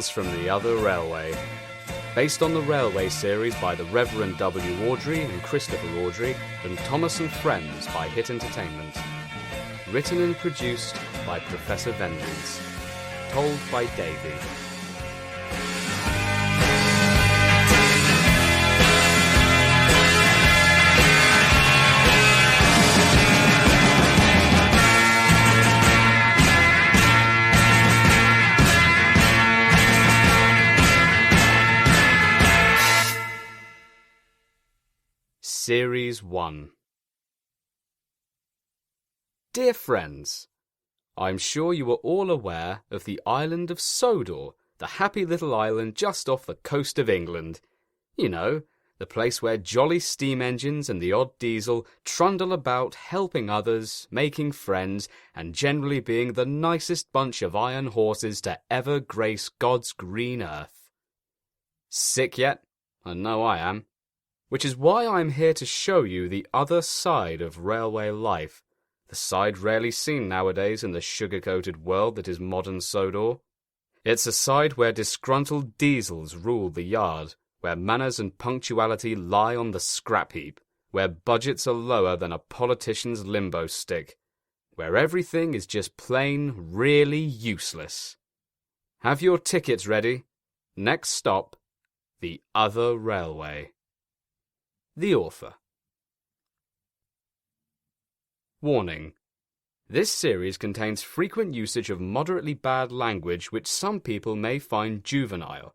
Tales from the Other Railway. Based on the Railway series by the Reverend W. Awdry and Christopher Awdry and Thomas and Friends by Hit Entertainment. Written and produced by Professor Vengeance. Told by Davey. Series 1. Dear friends, I'm sure you are all aware of the island of Sodor, the happy little island just off the coast of England. You know, the place where jolly steam engines and the odd diesel trundle about helping others, making friends, and generally being the nicest bunch of iron horses to ever grace God's green earth. Sick yet? I know I am. Which is why I'm here to show you the other side of railway life, the side rarely seen nowadays in the sugar-coated world that is modern Sodor. It's a side where disgruntled diesels rule the yard, where manners and punctuality lie on the scrap heap, where budgets are lower than a politician's limbo stick, where everything is just plain, really useless. Have your tickets ready. Next stop, the other railway. The author. Warning. This series contains frequent usage of moderately bad language which some people may find juvenile.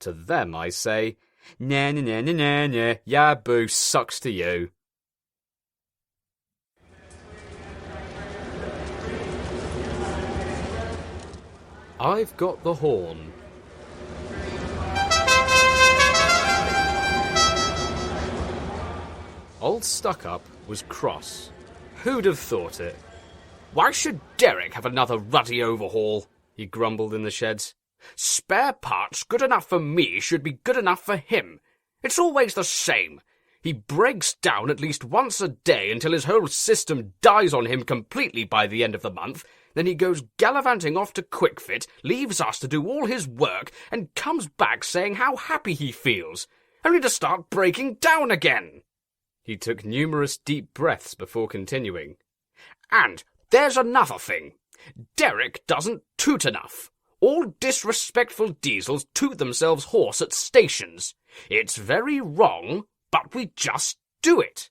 To them I say, nah nah nah nah nah nah, yeah boo, sucks to you. I've got the horn. Old Stuck-Up was cross. Who'd have thought it? Why should Derek have another ruddy overhaul? He grumbled in the sheds. Spare parts good enough for me should be good enough for him. It's always the same. He breaks down at least once a day until his whole system dies on him completely by the end of the month. Then he goes gallivanting off to QuickFit, leaves us to do all his work, and comes back saying how happy he feels, only to start breaking down again. He took numerous deep breaths before continuing. And there's another thing. Derek doesn't toot enough. All disrespectful diesels toot themselves hoarse at stations. It's very wrong, but we just do it.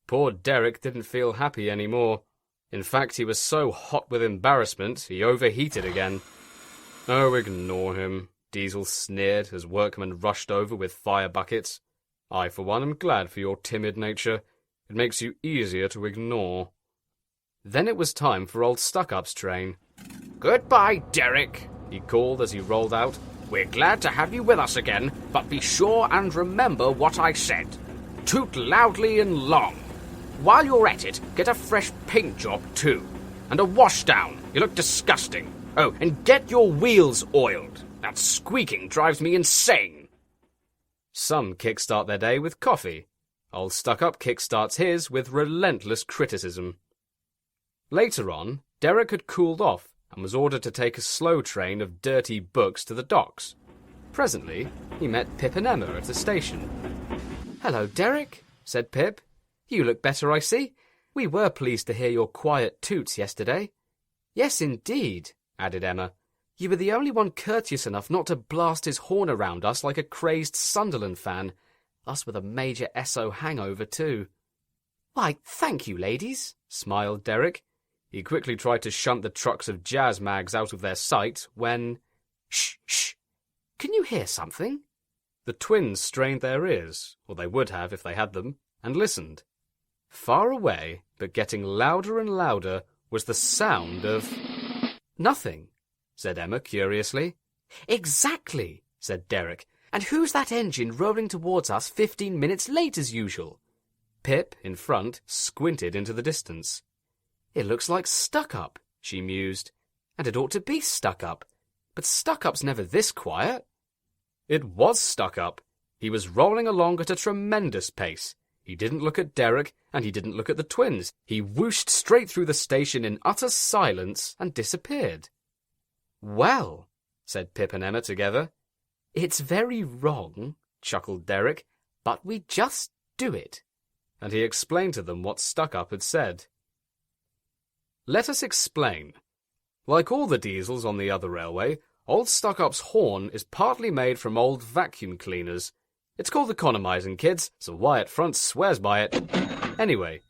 Poor Derek didn't feel happy anymore. In fact, he was so hot with embarrassment, he overheated again. Oh, ignore him, Diesel sneered as workmen rushed over with fire buckets. I, for one, am glad for your timid nature. It makes you easier to ignore. Then it was time for old Stuck-Up's train. Goodbye, Derek, he called as he rolled out. We're glad to have you with us again, but be sure and remember what I said. Toot loudly and long. While you're at it, get a fresh paint job too. And a wash down. You look disgusting. Oh, and get your wheels oiled. That squeaking drives me insane. Some kickstart their day with coffee. Old Stuck-Up kickstarts his with relentless criticism. Later on, Derek had cooled off and was ordered to take a slow train of dirty books to the docks. Presently, he met Pip and Emma at the station. "Hello, Derek," said Pip. "You look better, I see. We were pleased to hear your quiet toots yesterday." "Yes, indeed," added Emma. "You were the only one courteous enough not to blast his horn around us like a crazed Sunderland fan. Us with a major SO hangover, too." "Why, thank you, ladies," smiled Derek. He quickly tried to shunt the trucks of jazz mags out of their sight when... "Shh, shh! Can you hear something?" The twins strained their ears, or they would have if they had them, and listened. Far away, but getting louder and louder, was the sound of... "Nothing," said Emma curiously. "Exactly," said Derek. "And who's that engine rolling towards us 15 minutes late as usual?" Pip, in front, squinted into the distance. "It looks like Stuck-Up," she mused. "And it ought to be Stuck-Up. But Stuck-Up's never this quiet." It was Stuck-Up. He was rolling along at a tremendous pace. He didn't look at Derek, and he didn't look at the twins. He whooshed straight through the station in utter silence and disappeared. "Well," said Pip and Emma together. It's very wrong, chuckled Derek, but we just do it. And he explained to them what Stuck-up had said. Let us explain. Like all the diesels on the other railway, old Stuck-up's horn is partly made from old vacuum cleaners. It's called economizing, kids, so Wyatt Front swears by it. Anyway,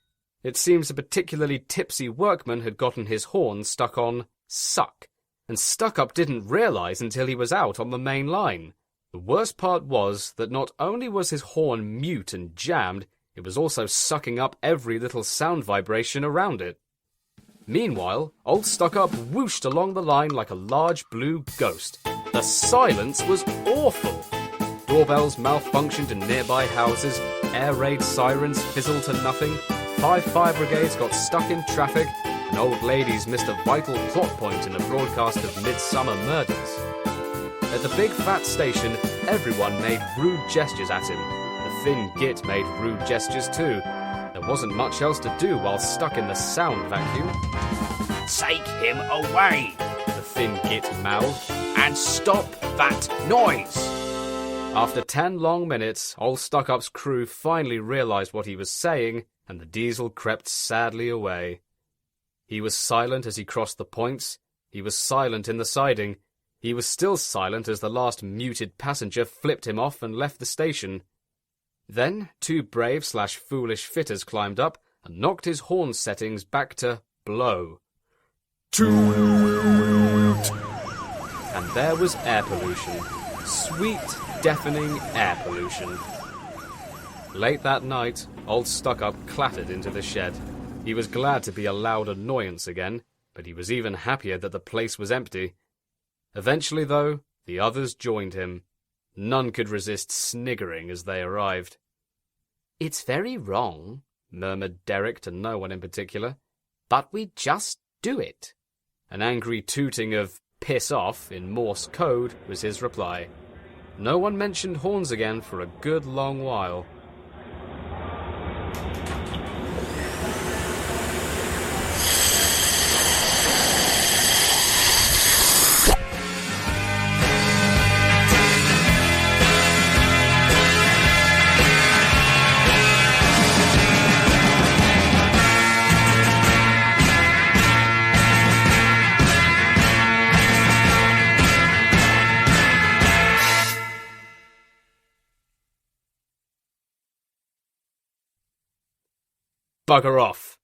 it seems a particularly tipsy workman had gotten his horn stuck on suck, and Stuck-up didn't realize until he was out on the main line. The worst part was that not only was his horn mute and jammed, it was also sucking up every little sound vibration around it. Meanwhile, old Stuck-up whooshed along the line like a large blue ghost. The silence was awful. Doorbells malfunctioned in nearby houses, air raid sirens fizzled to nothing, 5 fire brigades got stuck in traffic, and old ladies missed a vital plot point in a broadcast of Midsummer Murders. At the big fat station, everyone made rude gestures at him. The thin git made rude gestures too. There wasn't much else to do while stuck in the sound vacuum. Take him away, the thin git mouthed. and stop that noise. After 10 long minutes, old Stuck-up's crew finally realized what he was saying, and the diesel crept sadly away. He was silent as he crossed the points. He was silent in the siding. He was still silent as the last muted passenger flipped him off and left the station. Then 2 brave/foolish fitters climbed up and knocked his horn settings back to blow. Toot! And there was air pollution. Sweet, deafening air pollution. Late that night, old Stuck-up clattered into the shed. He was glad to be a loud annoyance again, but he was even happier that the place was empty. Eventually, though, the others joined him. None could resist sniggering as they arrived. It's very wrong, murmured Derek to no one in particular, but we just do it. An angry tooting of piss off in Morse code was his reply. No one mentioned horns again for a good long while. Bugger off.